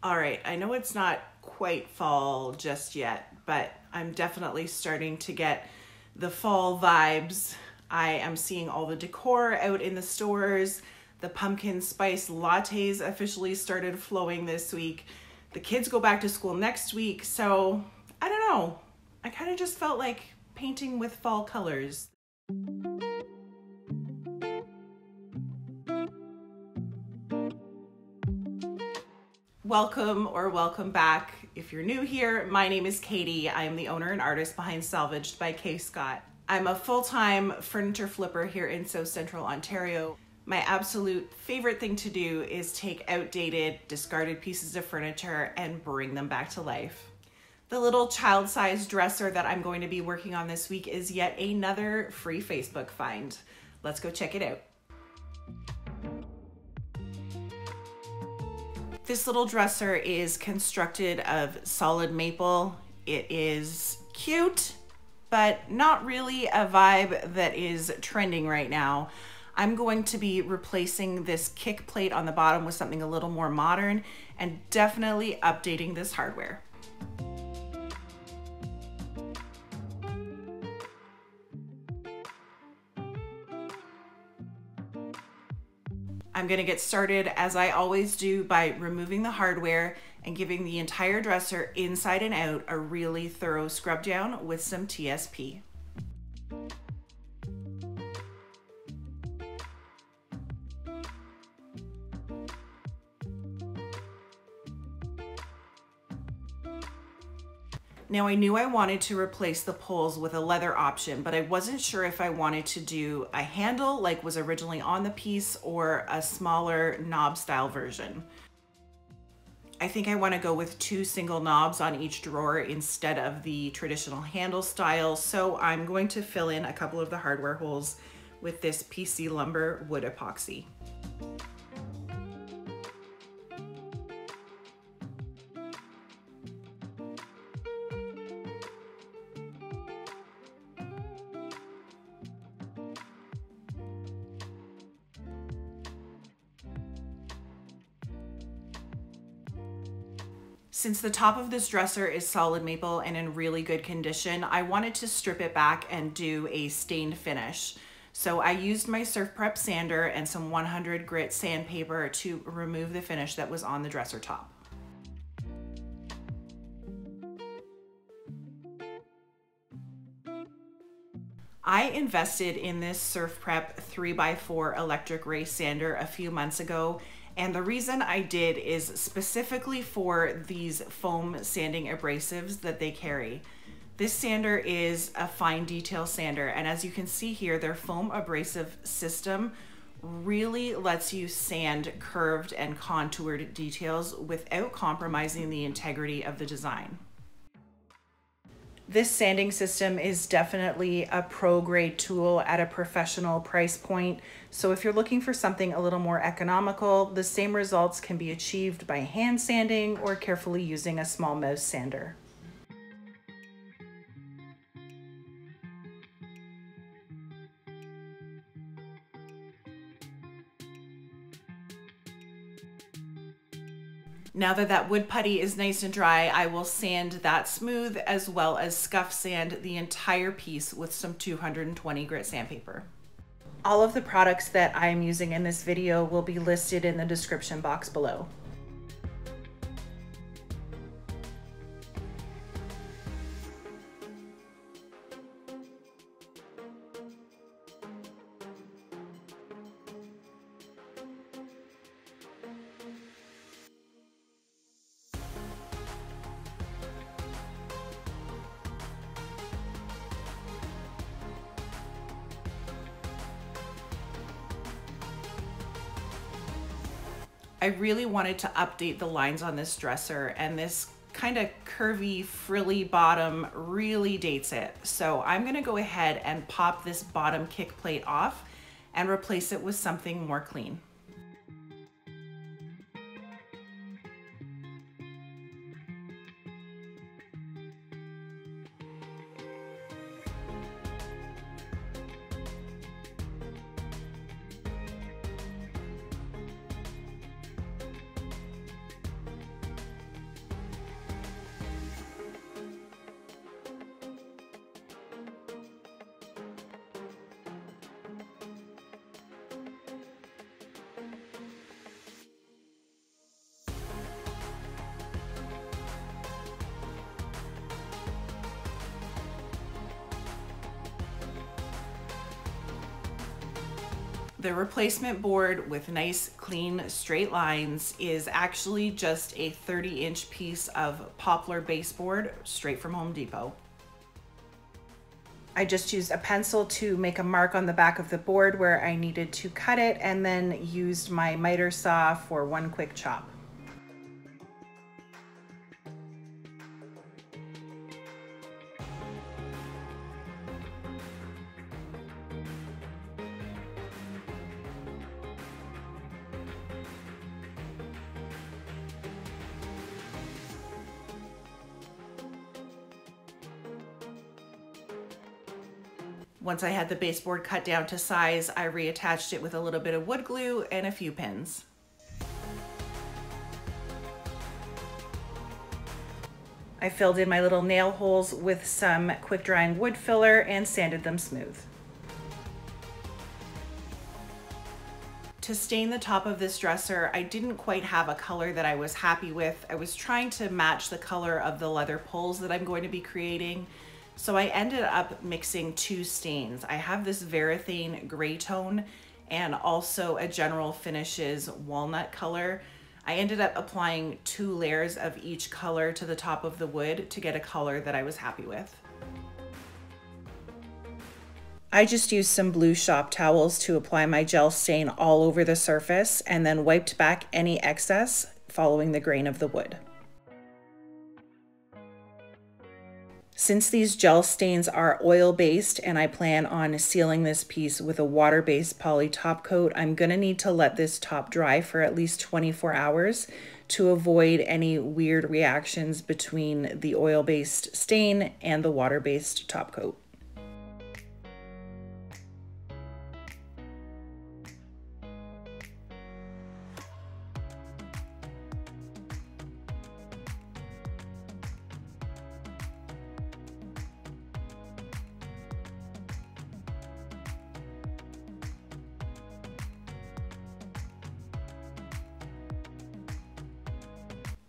All right, I know it's not quite fall just yet, but I'm definitely starting to get the fall vibes. I am seeing all the decor out in the stores. The pumpkin spice lattes officially started flowing this week. The kids go back to school next week, so I don't know. I kind of just felt like painting with fall colors. Welcome back. If you're new here, my name is Katie. I am the owner and artist behind Salvaged by Kay Scott. I'm a full-time furniture flipper here in South Central Ontario. My absolute favorite thing to do is take outdated, discarded pieces of furniture and bring them back to life. The little child-sized dresser that I'm going to be working on this week is yet another free Facebook find. Let's go check it out. This little dresser is constructed of solid maple. It is cute, but not really a vibe that is trending right now. I'm going to be replacing this kick plate on the bottom with something a little more modern and definitely updating this hardware. I'm going to get started, as I always do, by removing the hardware and giving the entire dresser inside and out a really thorough scrub down with some TSP. Now, I knew I wanted to replace the poles with a leather option, but I wasn't sure if I wanted to do a handle like was originally on the piece or a smaller knob style version. I think I want to go with 2 single knobs on each drawer instead of the traditional handle style, so I'm going to fill in a couple of the hardware holes with this PC Lumber wood epoxy. Since the top of this dresser is solid maple and in really good condition, I wanted to strip it back and do a stained finish. So I used my SurfPrep Sander and some 100 grit sandpaper to remove the finish that was on the dresser top. I invested in this SurfPrep 3x4 electric ray sander a few months ago, and the reason I did is specifically for these foam sanding abrasives that they carry. This sander is a fine detail sander, and as you can see here, their foam abrasive system really lets you sand curved and contoured details without compromising the integrity of the design. This sanding system is definitely a pro-grade tool at a professional price point. So if you're looking for something a little more economical, the same results can be achieved by hand sanding or carefully using a small mouse sander. Now that wood putty is nice and dry, I will sand that smooth as well as scuff sand the entire piece with some 220 grit sandpaper. All of the products that I'm using in this video will be listed in the description box below. I really wanted to update the lines on this dresser, and this kind of curvy, frilly bottom really dates it. So I'm gonna go ahead and pop this bottom kick plate off and replace it with something more clean. The replacement board with nice, clean, straight lines is actually just a 30-inch piece of poplar baseboard straight from Home Depot. I just used a pencil to make a mark on the back of the board where I needed to cut it, and then used my miter saw for one quick chop. Once I had the baseboard cut down to size, I reattached it with a little bit of wood glue and a few pins. I filled in my little nail holes with some quick drying wood filler and sanded them smooth. To stain the top of this dresser, I didn't quite have a color that I was happy with. I was trying to match the color of the leather pulls that I'm going to be creating. So I ended up mixing two stains. I have this Varathane gray tone and also a General Finishes walnut color. I ended up applying 2 layers of each color to the top of the wood to get a color that I was happy with. I just used some blue shop towels to apply my gel stain all over the surface and then wiped back any excess following the grain of the wood. Since these gel stains are oil-based and I plan on sealing this piece with a water-based poly top coat, I'm gonna need to let this top dry for at least 24 hours to avoid any weird reactions between the oil-based stain and the water-based top coat.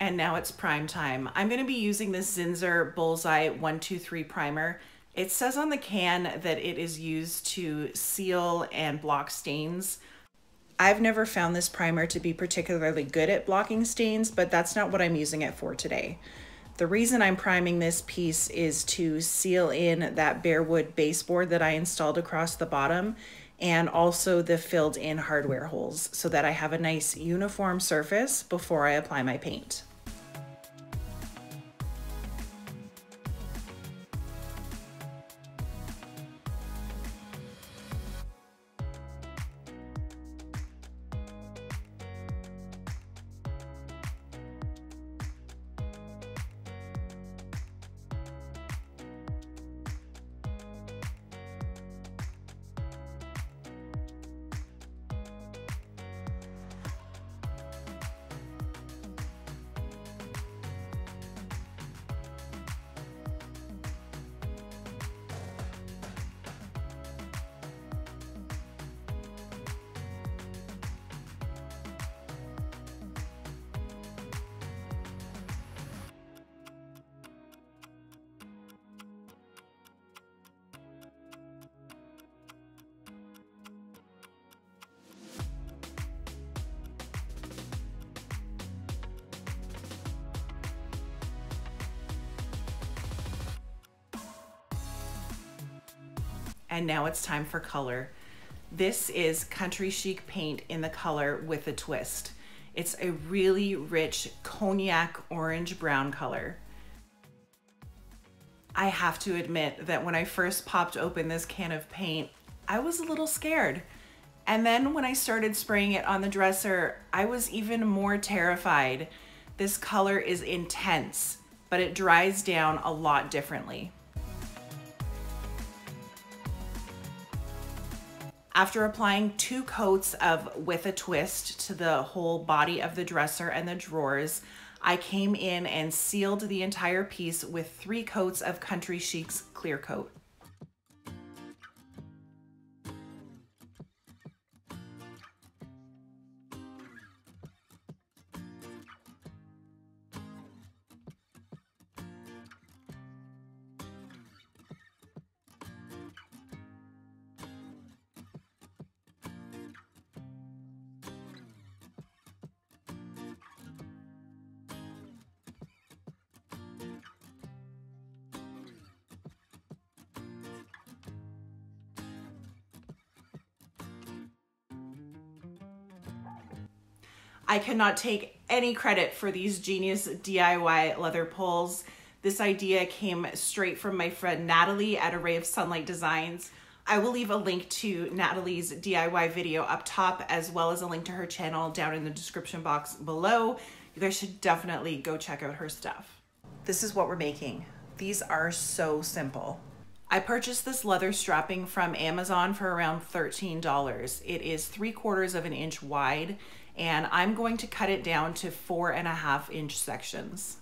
And now it's prime time. I'm gonna be using this Zinsser Bullseye 123 primer. It says on the can that it is used to seal and block stains. I've never found this primer to be particularly good at blocking stains, but that's not what I'm using it for today. The reason I'm priming this piece is to seal in that bare wood baseboard that I installed across the bottom, and also the filled in hardware holes, so that I have a nice uniform surface before I apply my paint. And now it's time for color. This is Country Chic Paint in the color With a Twist. It's a really rich cognac orange brown color. I have to admit that when I first popped open this can of paint, I was a little scared. And then when I started spraying it on the dresser, I was even more terrified. This color is intense, but it dries down a lot differently. After applying 2 coats of With a Twist to the whole body of the dresser and the drawers, I came in and sealed the entire piece with 3 coats of Country Chic's clear coat. I cannot take any credit for these genius DIY leather pulls. This idea came straight from my friend Natalie at Array of Sunlight Designs. I will leave a link to Natalie's DIY video up top, as well as a link to her channel down in the description box below. You guys should definitely go check out her stuff. This is what we're making. These are so simple. I purchased this leather strapping from Amazon for around $13. It is 3/4 of an inch wide, and I'm going to cut it down to 4.5 inch sections.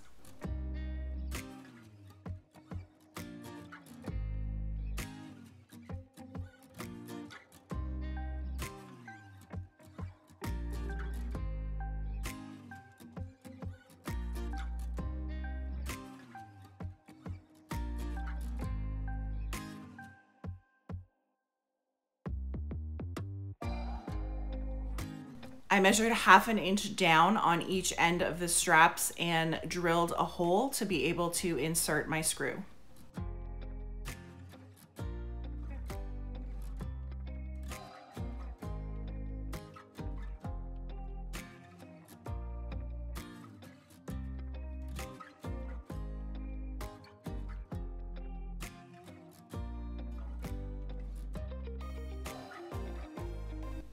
I measured 1/2 inch down on each end of the straps and drilled a hole to be able to insert my screw.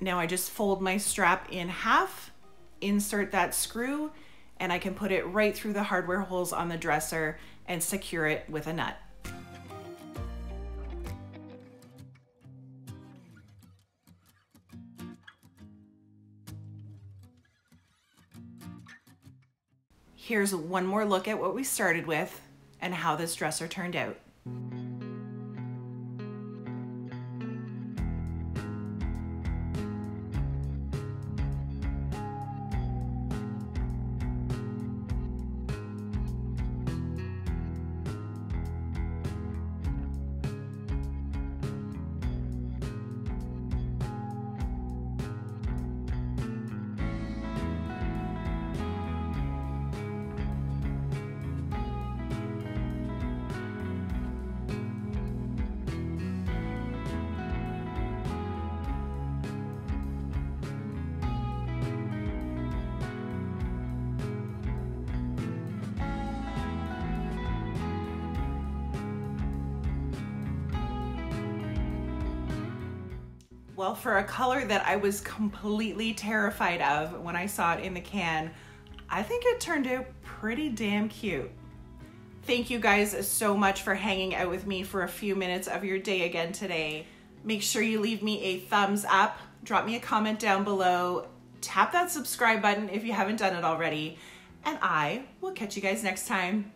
Now I just fold my strap in half, insert that screw, and I can put it right through the hardware holes on the dresser and secure it with a nut. Here's one more look at what we started with and how this dresser turned out. Well, for a color that I was completely terrified of when I saw it in the can, I think it turned out pretty damn cute. Thank you guys so much for hanging out with me for a few minutes of your day again today. Make sure you leave me a thumbs up, drop me a comment down below, tap that subscribe button if you haven't done it already, and I will catch you guys next time.